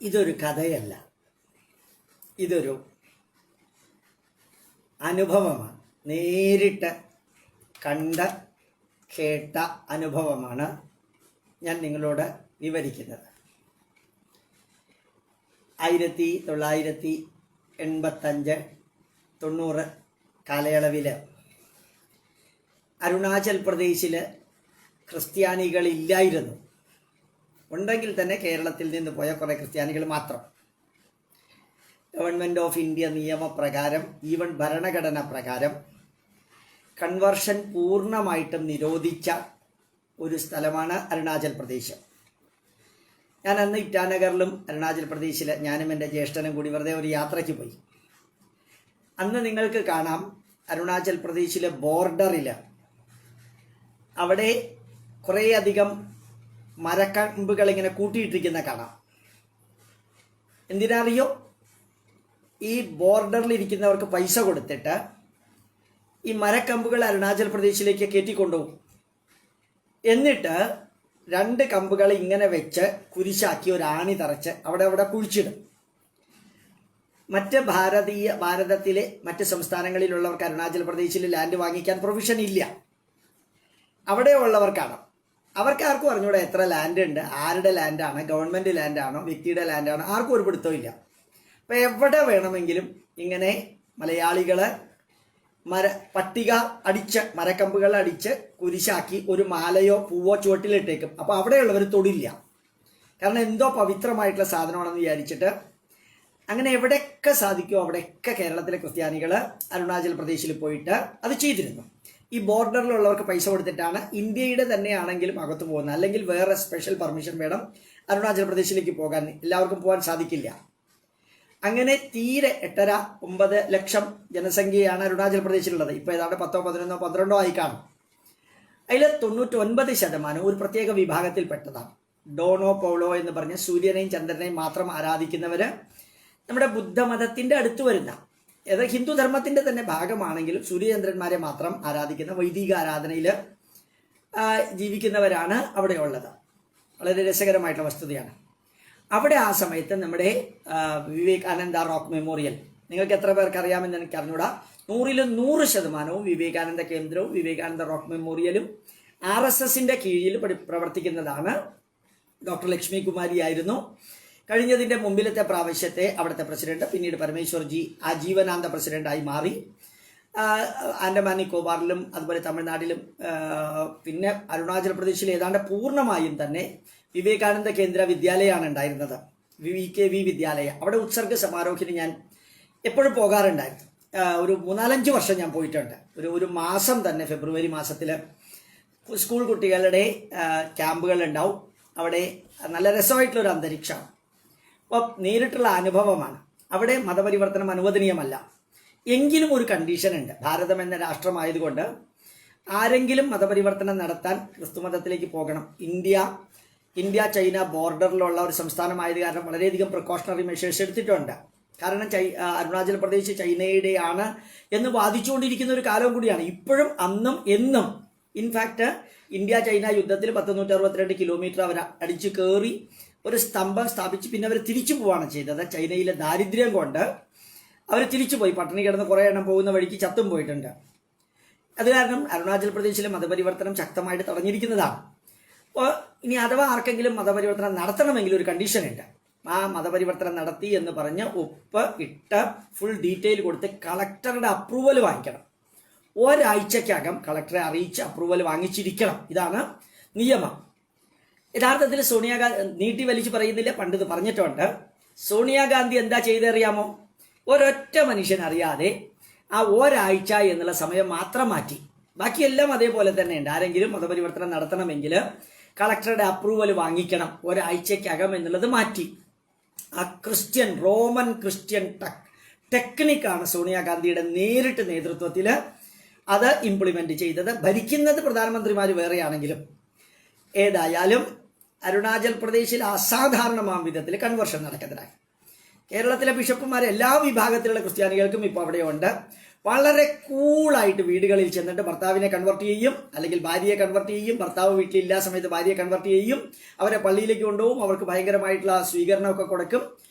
ഇതൊരു കഥയല്ല, ഇതൊരു അനുഭവമാണ്. നേരിട്ട് കണ്ട കേട്ട അനുഭവമാണ് ഞാൻ നിങ്ങളോട് വിവരിക്കുന്നത്. 1985-90 കാലയളവിൽ അരുണാചൽ പ്രദേശിൽ ക്രിസ്ത്യാനികളില്ലായിരുന്നു. ഉണ്ടെങ്കിൽ തന്നെ കേരളത്തിൽ നിന്ന് പോയ കുറേ ക്രിസ്ത്യാനികൾ മാത്രം. ഗവൺമെൻറ് ഓഫ് ഇന്ത്യ നിയമപ്രകാരം, ഈവൻ ഭരണഘടന പ്രകാരം കൺവേർഷൻ പൂർണ്ണമായിട്ടും നിരോധിച്ച ഒരു സ്ഥലമാണ് അരുണാചൽ പ്രദേശ്. ഞാൻ അന്ന് ഇറ്റാനഗറിലും അരുണാചൽ പ്രദേശിൽ ഞാനും എൻ്റെ ജ്യേഷ്ഠനും കൂടി വെറുതെ ഒരു യാത്രയ്ക്ക് പോയി. അന്ന് നിങ്ങൾക്ക് കാണാം അരുണാചൽ പ്രദേശിലെ ബോർഡറിൽ അവിടെ കുറേയധികം മരക്കമ്പുകൾ ഇങ്ങനെ കൂട്ടിയിട്ടിരിക്കുന്ന കാണാം. എന്തിനറിയോ? ഈ ബോർഡറിലിരിക്കുന്നവർക്ക് പൈസ കൊടുത്തിട്ട് ഈ മരക്കമ്പുകൾ അരുണാചൽ പ്രദേശിലേക്ക് കയറ്റിക്കൊണ്ടുപോകും. എന്നിട്ട് 2 കമ്പുകൾ ഇങ്ങനെ വെച്ച് കുരിശാക്കി ഒരു ആണി തറച്ച് അവിടെ കുഴിച്ചിടും. ഭാരതത്തിലെ മറ്റ് സംസ്ഥാനങ്ങളിലുള്ളവർക്ക് അരുണാചൽ പ്രദേശിൽ ലാൻഡ് വാങ്ങിക്കാൻ പ്രൊവിഷൻ ഇല്ല. അവിടെയുള്ളവർക്കാണ്. അവർക്ക് ആർക്കും അറിഞ്ഞൂടെ എത്ര ലാൻഡ് ഉണ്ട്, ആരുടെ ലാൻഡാണ്, ഗവൺമെൻറ് ലാൻഡാണോ വ്യക്തിയുടെ ലാൻഡാണോ, ആർക്കും ഒരു പിടുത്തവും ഇല്ല. അപ്പോൾ എവിടെ വേണമെങ്കിലും ഇങ്ങനെ മലയാളികൾ പട്ടിക അടിച്ച് മരക്കമ്പുകൾ അടിച്ച് കുരിശാക്കി ഒരു മാലയോ പൂവോ ചുവട്ടിലിട്ടേക്കും. അപ്പോൾ അവിടെയുള്ളവർ തൊടില്ല. കാരണം എന്തോ പവിത്രമായിട്ടുള്ള സാധനമാണെന്ന് വിചാരിച്ചിട്ട് അങ്ങനെ എവിടെയൊക്കെ സാധിക്കുമോ അവിടെയൊക്കെ കേരളത്തിലെ ക്രിസ്ത്യാനികൾ അരുണാചൽ പ്രദേശിൽ പോയിട്ട് അത് ചെയ്തിരുന്നു. ഈ ബോർഡറിലുള്ളവർക്ക് പൈസ കൊടുത്തിട്ടാണ് ഇന്ത്യയുടെ തന്നെയാണെങ്കിലും അകത്ത് പോകുന്നത്. അല്ലെങ്കിൽ വേറെ സ്പെഷ്യൽ പെർമിഷൻ വേണം അരുണാചൽ പ്രദേശിലേക്ക് പോകാൻ. എല്ലാവർക്കും പോകാൻ സാധിക്കില്ല. അങ്ങനെ തീരെ 8.5-9 ലക്ഷം ജനസംഖ്യയാണ് അരുണാചൽ പ്രദേശിലുള്ളത്. ഇപ്പോൾ ഏതാണ്ട് 10, 11, 12 ആയി കാണും. അതിൽ 99% ഒരു പ്രത്യേക വിഭാഗത്തിൽപ്പെട്ടതാണ്. ഡോണോ പൗളോ എന്ന് പറഞ്ഞ് സൂര്യനെയും ചന്ദ്രനെയും മാത്രം ആരാധിക്കുന്നവർ, നമ്മുടെ ബുദ്ധമതത്തിൻ്റെ അടുത്ത് വരുന്ന, ഏത് ഹിന്ദുധർമ്മത്തിൻ്റെ തന്നെ ഭാഗമാണെങ്കിലും സൂര്യചന്ദ്രന്മാരെ മാത്രം ആരാധിക്കുന്ന വൈദിക ആരാധനയിൽ ജീവിക്കുന്നവരാണ് അവിടെയുള്ളത്. വളരെ രസകരമായിട്ടുള്ള വസ്തുതയാണ്. അവിടെ ആ സമയത്ത് നമ്മുടെ വിവേകാനന്ദ റോക്ക് മെമ്മോറിയൽ, നിങ്ങൾക്ക് എത്ര പേർക്ക് അറിയാമെന്ന് എനിക്ക് അറിഞ്ഞൂടാ, 100% വിവേകാനന്ദ കേന്ദ്രവും വിവേകാനന്ദ റോക്ക് മെമ്മോറിയലും RSSന്റെ കീഴിൽ പ്രവർത്തിക്കുന്നതാണ്. ഡോക്ടർ ലക്ഷ്മി കുമാരി ആയിരുന്നു കഴിഞ്ഞതിൻ്റെ മുമ്പിലത്തെ പ്രാവശ്യത്തെ അവിടുത്തെ പ്രസിഡന്റ്. പിന്നീട് പരമേശ്വർജി ആജീവനാന്ത പ്രസിഡന്റായി മാറി. ആൻഡമാൻ നിക്കോബാറിലും അതുപോലെ തമിഴ്നാട്ടിലും പിന്നെ അരുണാചൽ പ്രദേശിൽ ഏതാണ്ട് പൂർണ്ണമായും തന്നെ വിവേകാനന്ദ കേന്ദ്ര വിദ്യാലയമാണ് ഉണ്ടായിരുന്നത്, VKV വിദ്യാലയ. അവിടെ ഉത്സർഗ സമാരോഹിന് ഞാൻ എപ്പോഴും പോകാറുണ്ടായിരുന്നു. ഒരു 3-4 വർഷം ഞാൻ പോയിട്ടുണ്ട്. ഒരു മാസം തന്നെ ഫെബ്രുവരി മാസത്തിൽ സ്കൂൾ കുട്ടികളുടെ ക്യാമ്പുകൾ ഉണ്ടാവും. അവിടെ നല്ല രസമായിട്ടുള്ളൊരു അന്തരീക്ഷമാണ്. അപ്പോൾ നേരിട്ടുള്ള അനുഭവമാണ്. അവിടെ മതപരിവർത്തനം അനുവദനീയമല്ല. എങ്കിലും ഒരു കണ്ടീഷൻ ഉണ്ട്. ഭാരതം എന്ന രാഷ്ട്രമായതുകൊണ്ട് ആരെങ്കിലും മതപരിവർത്തനം നടത്താൻ ക്രിസ്തുമതത്തിലേക്ക് പോകണം. ഇന്ത്യ ചൈന ബോർഡറിലുള്ള ഒരു സംസ്ഥാനമായത് കാരണം വളരെയധികം പ്രിക്കോഷണറി മെഷേഴ്സ് എടുത്തിട്ടുണ്ട്. കാരണം അരുണാചൽ പ്രദേശ് ചൈനയുടെയാണ് എന്ന് വാദിച്ചുകൊണ്ടിരിക്കുന്ന ഒരു കാലവും കൂടിയാണ്. ഇപ്പോഴും അന്നും എന്നും. ഇൻഫാക്റ്റ് ഇന്ത്യ ചൈന യുദ്ധത്തിൽ 162 കിലോമീറ്റർ അവർ അടിച്ചു കയറി ഒരു സ്തംഭം സ്ഥാപിച്ച് പിന്നെ അവർ തിരിച്ചു പോവുകയാണ് ചെയ്തത്. ചൈനയിലെ ദാരിദ്ര്യം കൊണ്ട് അവർ തിരിച്ചു പോയി. പട്ടിണി കിടന്ന് കുറേ എണ്ണം പോകുന്ന വഴിക്ക് ചത്തും പോയിട്ടുണ്ട്. അത് കാരണം അരുണാചൽ പ്രദേശിലെ മതപരിവർത്തനം ശക്തമായിട്ട് തടഞ്ഞിരിക്കുന്നതാണ്. അപ്പോൾ ഇനി അഥവാ ആർക്കെങ്കിലും മതപരിവർത്തനം നടത്തണമെങ്കിൽ ഒരു കണ്ടീഷൻ ഉണ്ട്. ആ മതപരിവർത്തനം നടത്തി എന്ന് പറഞ്ഞ് ഒപ്പ് ഇട്ട് ഫുൾ ഡീറ്റെയിൽ കൊടുത്ത് കളക്ടറുടെ അപ്രൂവൽ വാങ്ങിക്കണം. ഒരാഴ്ചക്കകം കളക്ടറെ അറിയിച്ച് അപ്രൂവൽ വാങ്ങിച്ചിരിക്കണം. ഇതാണ് നിയമം. യഥാർത്ഥത്തിൽ സോണിയാഗാന്ധി നീട്ടി വലിച്ചു പറയുന്നില്ല, പണ്ട് ഇത് പറഞ്ഞിട്ടുണ്ട്. സോണിയാഗാന്ധി എന്താ ചെയ്തറിയാമോ? ഒരൊറ്റ മനുഷ്യൻ അറിയാതെ ആ ഒരാഴ്ച എന്നുള്ള സമയം മാത്രം മാറ്റി. ബാക്കിയെല്ലാം അതേപോലെ തന്നെ ഉണ്ട്. ആരെങ്കിലും മതപരിവർത്തനം നടത്തണമെങ്കിൽ കളക്ടറുടെ അപ്രൂവൽ വാങ്ങിക്കണം. ഒരാഴ്ചക്കകം എന്നുള്ളത് മാറ്റി. ആ റോമൻ ക്രിസ്ത്യൻ ടെക്നിക്കാണ് സോണിയാഗാന്ധിയുടെ നേരിട്ട് നേതൃത്വത്തിൽ അത് ഇംപ്ലിമെന്റ് ചെയ്തത്. ഭരിക്കുന്നത് പ്രധാനമന്ത്രിമാർ വേറെയാണെങ്കിലും ഏതായാലും അരുണാചൽ പ്രദേശിൽ അസാധാരണമായ വിധത്തിൽ കൺവേർഷൻ നടക്കുന്നതായി. കേരളത്തിലെ ബിഷപ്പുമാർ എല്ലാ വിഭാഗത്തിലുള്ള ക്രിസ്ത്യാനികൾക്കും ഇപ്പോൾ അവിടെയുണ്ട്. വളരെ കൂളായിട്ട് വീടുകളിൽ ചെന്നിട്ട് ഭർത്താവിനെ കൺവെർട്ട് ചെയ്യും, അല്ലെങ്കിൽ ഭാര്യയെ കൺവെർട്ട് ചെയ്യും. ഭർത്താവ് വീട്ടിലില്ലാ സമയത്ത് ഭാര്യയെ കൺവെർട്ട് ചെയ്യും. അവരെ പള്ളിയിലേക്ക് കൊണ്ടുപോകും, അവർക്ക് ഭയങ്കരമായിട്ടുള്ള സ്വീകരണമൊക്കെ കൊടുക്കും.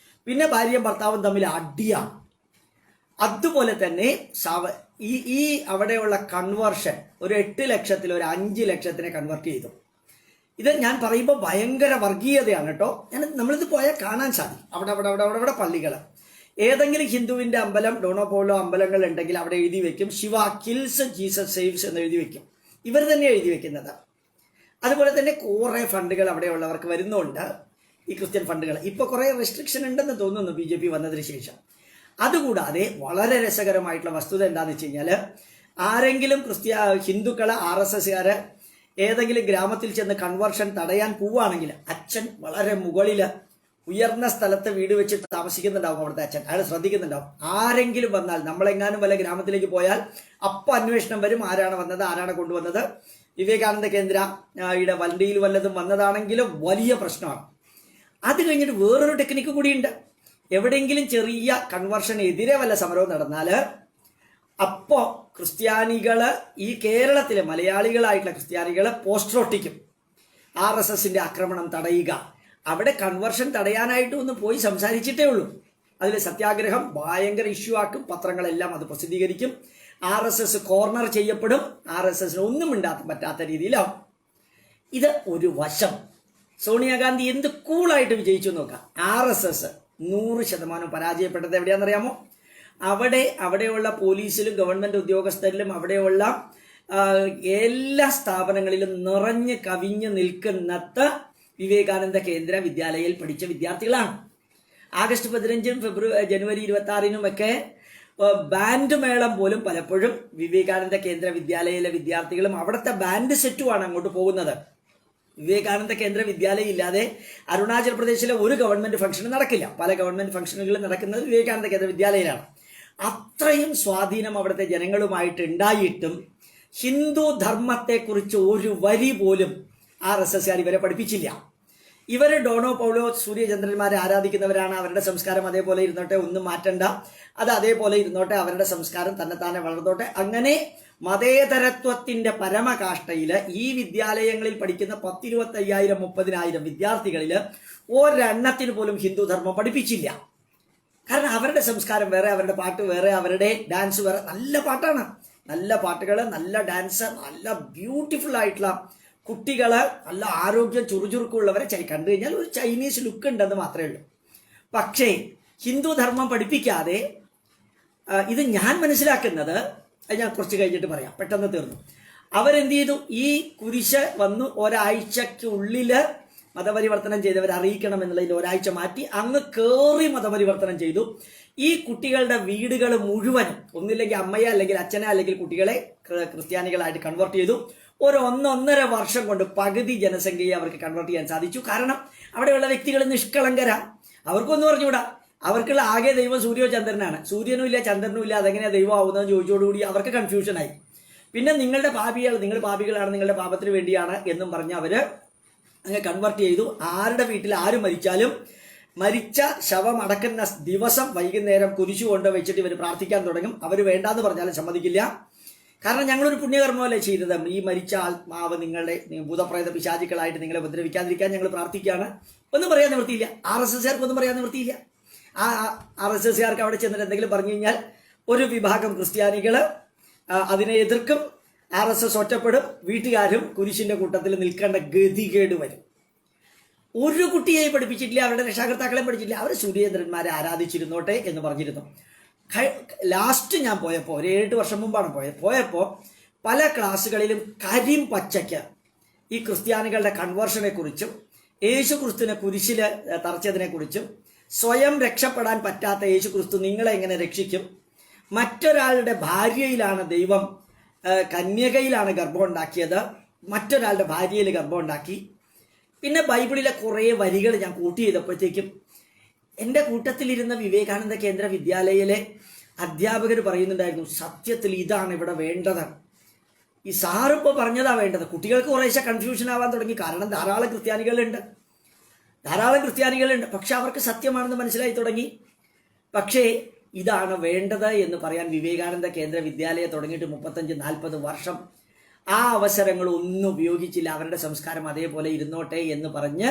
പിന്നെ ഭാര്യയും ഭർത്താവും തമ്മിൽ അടിയാണ്. അതുപോലെ തന്നെ ഈ അവിടെയുള്ള കൺവേർഷൻ ഒരു 8 ലക്ഷത്തിൽ ഒരു 5 ലക്ഷത്തിനെ കൺവെർട്ട് ചെയ്തു. ഇത് ഞാൻ പറയുമ്പോൾ ഭയങ്കര വർഗീയതയാണ് കേട്ടോ. നമ്മളിത് പോയാൽ കാണാൻ സാധിക്കും. അവിടെ പള്ളികൾ, ഏതെങ്കിലും ഹിന്ദുവിന്റെ അമ്പലം, ഡോണോ പോളോ അമ്പലങ്ങൾ ഉണ്ടെങ്കിൽ അവിടെ എഴുതി വെക്കും ശിവ കിൽസ് ജീസസ് സേവ്സ് എന്ന് എഴുതി വെക്കും. ഇവർ തന്നെ എഴുതി വെക്കുന്നത്. അതുപോലെ തന്നെ കുറെ ഫണ്ടുകൾ അവിടെയുള്ളവർക്ക് വരുന്നുണ്ട്, ഈ ക്രിസ്ത്യൻ ഫണ്ടുകൾ. ഇപ്പോൾ കുറെ റെസ്ട്രിക്ഷൻ ഉണ്ടെന്ന് തോന്നുന്നു BJP വന്നതിന് ശേഷം. അതുകൂടാതെ വളരെ രസകരമായിട്ടുള്ള വസ്തുത എന്താണെന്ന് വെച്ച് കഴിഞ്ഞാൽ, ആരെങ്കിലും ഹിന്ദുക്കള് RSSകാര് ഏതെങ്കിലും ഗ്രാമത്തിൽ ചെന്ന് കൺവേർഷൻ തടയാൻ പോവുകയാണെങ്കിൽ അച്ഛൻ വളരെ മുകളില് ഉയർന്ന സ്ഥലത്ത് വീട് വെച്ച് താമസിക്കുന്നുണ്ടാവും. അവിടുത്തെ അച്ഛൻ അയാൾ ശ്രദ്ധിക്കുന്നുണ്ടാവും. ആരെങ്കിലും വന്നാൽ, നമ്മളെങ്ങാനും വല്ല ഗ്രാമത്തിലേക്ക് പോയാൽ അപ്പം അന്വേഷണം വരും, ആരാണ് വന്നത്, ആരാണ് കൊണ്ടുവന്നത്. വിവേകാനന്ദ കേന്ദ്രയുടെ വണ്ടിയിൽ വല്ലതും വന്നതാണെങ്കിലും വലിയ പ്രശ്നമാണ്. അത് കഴിഞ്ഞിട്ട് വേറൊരു ടെക്നിക്ക് കൂടിയുണ്ട്. എവിടെയെങ്കിലും ചെറിയ കൺവേർഷനെതിരെ വല്ല സമരവും നടന്നാൽ അപ്പോ ക്രിസ്ത്യാനികള്, ഈ കേരളത്തിലെ മലയാളികളായിട്ടുള്ള ക്രിസ്ത്യാനികള് പോസ്റ്റർ ഒട്ടിക്കും, RSSന്റെ ആക്രമണം തടയുക. അവിടെ കൺവേർഷൻ തടയാനായിട്ട് ഒന്ന് പോയി സംസാരിച്ചിട്ടേ ഉള്ളൂ. അതിൽ സത്യാഗ്രഹം ഭയങ്കര ഇഷ്യൂ ആക്കും, പത്രങ്ങളെല്ലാം അത് പ്രസിദ്ധീകരിക്കും. RSS കോർണർ ചെയ്യപ്പെടും, RSSന് ഒന്നും ഉണ്ടാക്കാൻ പറ്റാത്ത രീതിയിലാവും. ഇത് ഒരു വശം. സോണിയാഗാന്ധി എന്ത് കൂളായിട്ട് വിജയിച്ചു നോക്കാം. RSS 100% പരാജയപ്പെട്ടത് എവിടെയാണെന്നറിയാമോ? അവിടെയുള്ള പോലീസിലും ഗവൺമെന്റ് ഉദ്യോഗസ്ഥരിലും അവിടെയുള്ള എല്ലാ സ്ഥാപനങ്ങളിലും നിറഞ്ഞ് കവിഞ്ഞ് നിൽക്കുന്നത് വിവേകാനന്ദ കേന്ദ്ര വിദ്യാലയയിൽ പഠിച്ച വിദ്യാർത്ഥികളാണ്. ആഗസ്റ്റ് 15 ജനുവരി 26 ഒക്കെ ബാൻഡ് മേളം പോലും പലപ്പോഴും വിവേകാനന്ദ കേന്ദ്ര വിദ്യാലയയിലെ വിദ്യാർത്ഥികളും അവിടുത്തെ ബാൻഡ് സെറ്റുമാണ് അങ്ങോട്ട് പോകുന്നത്. വിവേകാനന്ദ കേന്ദ്ര വിദ്യാലയം ഇല്ലാതെ അരുണാചൽ പ്രദേശിലെ ഒരു ഗവൺമെന്റ് ഫംഗ്ഷനും നടക്കില്ല. പല ഗവൺമെന്റ് ഫംഗ്ഷനുകളും നടക്കുന്നത് വിവേകാനന്ദ കേന്ദ്ര വിദ്യാലയയിലാണ്. അത്രയും സ്വാധീനം അവിടുത്തെ ജനങ്ങളുമായിട്ട് ഉണ്ടായിട്ടും ഹിന്ദു ധർമ്മത്തെക്കുറിച്ച് ഒരു വരി പോലും RSSകാർ ഇവരെ പഠിപ്പിച്ചില്ല. ഇവർ ഡോണോ പൗലോ സൂര്യചന്ദ്രന്മാരെ ആരാധിക്കുന്നവരാണ്. അവരുടെ സംസ്കാരം അതേപോലെ ഇരുന്നോട്ടെ, ഒന്നും മാറ്റണ്ട, അത് അതേപോലെ ഇരുന്നോട്ടെ, അവരുടെ സംസ്കാരം തന്നെത്താനെ വളർന്നോട്ടെ. അങ്ങനെ മതേതരത്വത്തിന്റെ പരമകാഷ്ഠയില് ഈ വിദ്യാലയങ്ങളിൽ പഠിക്കുന്ന 10,25,000 30,000 വിദ്യാർത്ഥികളിൽ ഒരെണ്ണത്തിന് പോലും ഹിന്ദു ധർമ്മം പഠിപ്പിച്ചില്ല. കാരണം അവരുടെ സംസ്കാരം വേറെ, അവരുടെ പാട്ട് വേറെ, അവരുടെ ഡാൻസ് വേറെ. നല്ല പാട്ടാണ്, നല്ല പാട്ടുകൾ, നല്ല ഡാൻസ്, നല്ല ബ്യൂട്ടിഫുൾ ആയിട്ടുള്ള കുട്ടികള്, നല്ല ആരോഗ്യം ചുറുചുറുക്കുള്ളവരെ കണ്ടു കഴിഞ്ഞാൽ ഒരു ചൈനീസ് ലുക്ക് ഉണ്ടെന്ന് മാത്രമേ ഉള്ളൂ. പക്ഷേ ഹിന്ദു ധർമ്മം പഠിപ്പിക്കാതെ, ഇത് ഞാൻ മനസ്സിലാക്കുന്നത്, ഞാൻ കുറച്ച് കഴിഞ്ഞിട്ട് പറയാം, പെട്ടെന്ന് തീർന്നു. അവരെന്ത് ചെയ്തു? ഈ കുരിശ് വന്നു ഒരാഴ്ചക്കുള്ളില് മതപരിവർത്തനം ചെയ്തവർ അറിയിക്കണം എന്നുള്ളതിൽ ഒരാഴ്ച മാറ്റി അങ്ങ് കയറി മതപരിവർത്തനം ചെയ്തു. ഈ കുട്ടികളുടെ വീടുകൾ മുഴുവനും ഒന്നില്ലെങ്കിൽ അമ്മയെ അല്ലെങ്കിൽ അച്ഛനെ അല്ലെങ്കിൽ കുട്ടികളെ ക്രിസ്ത്യാനികളായിട്ട് കൺവേർട്ട് ചെയ്തു. ഒരു 1.5 വർഷം കൊണ്ട് പകുതി ജനസംഖ്യയെ അവർക്ക് കൺവേർട്ട് ചെയ്യാൻ സാധിച്ചു. കാരണം അവിടെയുള്ള വ്യക്തികൾ നിഷ്കളങ്കരാ, അവർക്കൊന്നും പറഞ്ഞുകൂടാ. അവർക്കുള്ള ആകെ ദൈവം സൂര്യോ ചന്ദ്രനാണ്. സൂര്യനും ഇല്ല ചന്ദ്രനും ഇല്ല, അതെങ്ങനെയാണ് ദൈവം ആവുന്നതെന്ന് ചോദിച്ചോടുകൂടി അവർക്ക് കൺഫ്യൂഷനായി. പിന്നെ നിങ്ങളുടെ പാപികൾ, നിങ്ങൾ പാപികളാണ്, നിങ്ങളുടെ പാപത്തിന് വേണ്ടിയാണ് എന്നും പറഞ്ഞ് അവര് അങ്ങ് കൺവേർട്ട് ചെയ്തു. ആരുടെ വീട്ടിൽ ആര് മരിച്ചാലും മരിച്ച ശവം അടക്കുന്ന ദിവസം വൈകുന്നേരം കുരിശു കൊണ്ട് വെച്ചിട്ട് ഇവർ പ്രാർത്ഥിക്കാൻ തുടങ്ങും. അവർ വേണ്ടാന്ന് പറഞ്ഞാലും സമ്മതിക്കില്ല. കാരണം ഞങ്ങളൊരു പുണ്യകർമ്മമല്ലേ ചെയ്തത്, ഈ മരിച്ച ആത്മാവ് നിങ്ങളുടെ ഭൂതപ്രേത പിശാചുക്കളായിട്ട് നിങ്ങളെ ഉപദ്രവിക്കാതിരിക്കാൻ ഞങ്ങൾ പ്രാർത്ഥിക്കുകയാണ്. ഒന്നും പറയാൻ നിവൃത്തിയില്ല. RSSകാർക്ക് ഒന്നും പറയാൻ നിവൃത്തിയില്ല. RSSകാർക്ക് അവിടെ ചെന്നിട്ട് എന്തെങ്കിലും പറഞ്ഞു കഴിഞ്ഞാൽ ഒരു വിഭാഗം ക്രിസ്ത്യാനികൾ അതിനെ എതിർക്കും, RSS ഒറ്റപ്പെടും, വീട്ടുകാരും കുരിശിന്റെ കൂട്ടത്തിൽ നിൽക്കേണ്ട ഗതികേട് വരും. ഒരു കുട്ടിയെ പഠിപ്പിച്ചിട്ടില്ല, അവരുടെ രക്ഷാകർത്താക്കളെ പഠിച്ചിട്ടില്ല. അവർ സൂര്യചന്ദ്രന്മാരെ ആരാധിച്ചിരുന്നോട്ടെ എന്ന് പറഞ്ഞിരുന്നു. ലാസ്റ്റ് ഞാൻ പോയപ്പോൾ, ഒരു 7 വർഷം മുമ്പാണ് പോയപ്പോൾ പല ക്ലാസ്സുകളിലും കരിമ്പച്ചയ്ക്ക് ഈ ക്രിസ്ത്യാനികളുടെ കൺവേർഷനെ കുറിച്ചും യേശു ക്രിസ്തുവിനെ കുരിശില് തറച്ചതിനെ കുറിച്ചും സ്വയം രക്ഷപ്പെടാൻ പറ്റാത്ത യേശു ക്രിസ്തു നിങ്ങളെ എങ്ങനെ രക്ഷിക്കും, മറ്റൊരാളുടെ ഭാര്യയിലാണ് ദൈവം, കന്യകയിലാണ് ഗർഭം ഉണ്ടാക്കിയത്, മറ്റൊരാളുടെ ഭാര്യയിൽ ഗർഭം ഉണ്ടാക്കി. പിന്നെ ബൈബിളിലെ കുറേ വരികൾ ഞാൻ കൂട്ടി ചെയ്തപ്പോഴത്തേക്കും എൻ്റെ കൂട്ടത്തിലിരുന്ന വിവേകാനന്ദ കേന്ദ്ര വിദ്യാലയയിലെ അധ്യാപകർ പറയുന്നുണ്ടായിരുന്നു, സത്യത്തിൽ ഇതാണ് ഇവിടെ വേണ്ടത്. ഈ സാറിപ്പോൾ പറഞ്ഞതാ വേണ്ടത്. കുട്ടികൾക്ക് കുറേശ്ശെ കൺഫ്യൂഷൻ ആവാൻ തുടങ്ങി. കാരണം ധാരാളം ക്രിസ്ത്യാനികളുണ്ട്. പക്ഷെ അവർക്ക് സത്യമാണെന്ന് മനസ്സിലായി തുടങ്ങി. പക്ഷേ ഇതാണ് വേണ്ടത് എന്ന് പറയാൻ വിവേകാനന്ദ കേന്ദ്ര വിദ്യാലയം തുടങ്ങിയിട്ട് 35-40 വർഷം ആ അവസരങ്ങൾ ഒന്നും ഉപയോഗിച്ചില്ല. അവരുടെ സംസ്കാരം അതേപോലെ ഇരുന്നോട്ടെ എന്ന് പറഞ്ഞ്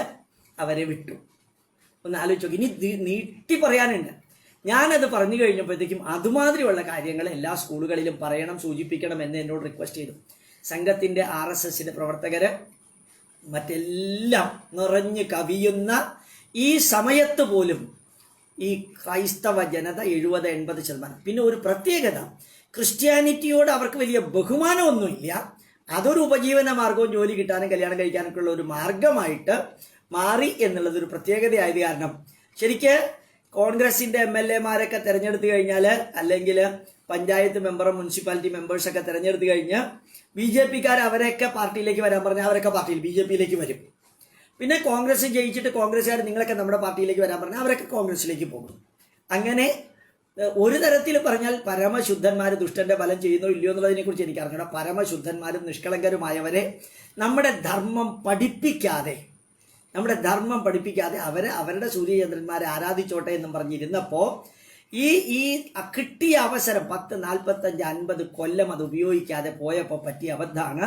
അവരെ വിട്ടു. ഒന്ന് ആലോചിച്ചു. ഇനി നീട്ടി പറയാനുണ്ട്. ഞാനത് പറഞ്ഞു കഴിഞ്ഞപ്പോഴത്തേക്കും അതുമാതിരിയുള്ള കാര്യങ്ങൾ എല്ലാ സ്കൂളുകളിലും പറയണം, സൂചിപ്പിക്കണം എന്ന് എന്നോട് റിക്വസ്റ്റ് ചെയ്തു. സംഘത്തിൻ്റെ RSSന്റെ പ്രവർത്തകര് മറ്റെല്ലാം നിറഞ്ഞു കവിയുന്ന ഈ സമയത്ത് പോലും ഈ ക്രൈസ്തവ ജനത 70-80%. പിന്നെ ഒരു പ്രത്യേകത, ക്രിസ്ത്യാനിറ്റിയോട് അവർക്ക് വലിയ ബഹുമാനമൊന്നുമില്ല. അതൊരു ഉപജീവന മാർഗവും ജോലി കിട്ടാനും കല്യാണം കഴിക്കാനൊക്കെ ഉള്ള ഒരു മാർഗമായിട്ട് മാറി എന്നുള്ളതൊരു പ്രത്യേകതയായത് കാരണം ശരിക്ക് കോൺഗ്രസിന്റെ MLA-മാരൊക്കെ തിരഞ്ഞെടുത്ത് കഴിഞ്ഞാൽ, അല്ലെങ്കിൽ പഞ്ചായത്ത് മെമ്പറും മുനിസിപ്പാലിറ്റി മെമ്പേഴ്സൊക്കെ തിരഞ്ഞെടുത്ത് കഴിഞ്ഞ് BJP-ക്കാർ അവരെയൊക്കെ പാർട്ടിയിലേക്ക് വരാൻ പറഞ്ഞാൽ അവരൊക്കെ പാർട്ടിയിൽ BJP-യിലേക്ക് വരും. പിന്നെ കോൺഗ്രസ് ജയിച്ചിട്ട് കോൺഗ്രസ്സുകാർ നിങ്ങളൊക്കെ നമ്മുടെ പാർട്ടിയിലേക്ക് വരാൻ പറഞ്ഞാൽ അവരൊക്കെ കോൺഗ്രസിലേക്ക് പോകും. അങ്ങനെ ഒരു തരത്തിൽ പറഞ്ഞാൽ പരമശുദ്ധന്മാർ ദുഷ്ടന്റെ ഫലം ചെയ്യുന്നോ ഇല്ലയോ എന്നുള്ളതിനെ കുറിച്ച് എനിക്ക് അറിഞ്ഞൂടാ. പരമശുദ്ധന്മാരും നിഷ്കളങ്കരുമായവരെ നമ്മുടെ ധർമ്മം പഠിപ്പിക്കാതെ അവരുടെ സൂര്യചന്ദ്രന്മാരെ ആരാധിച്ചോട്ടെ എന്നും പറഞ്ഞിരുന്നപ്പോൾ ഈ കിട്ടിയ അവസരം 10, 45, 50 കൊല്ലം അത് ഉപയോഗിക്കാതെ പോയപ്പോൾ പറ്റിയ അബദ്ധമാണ്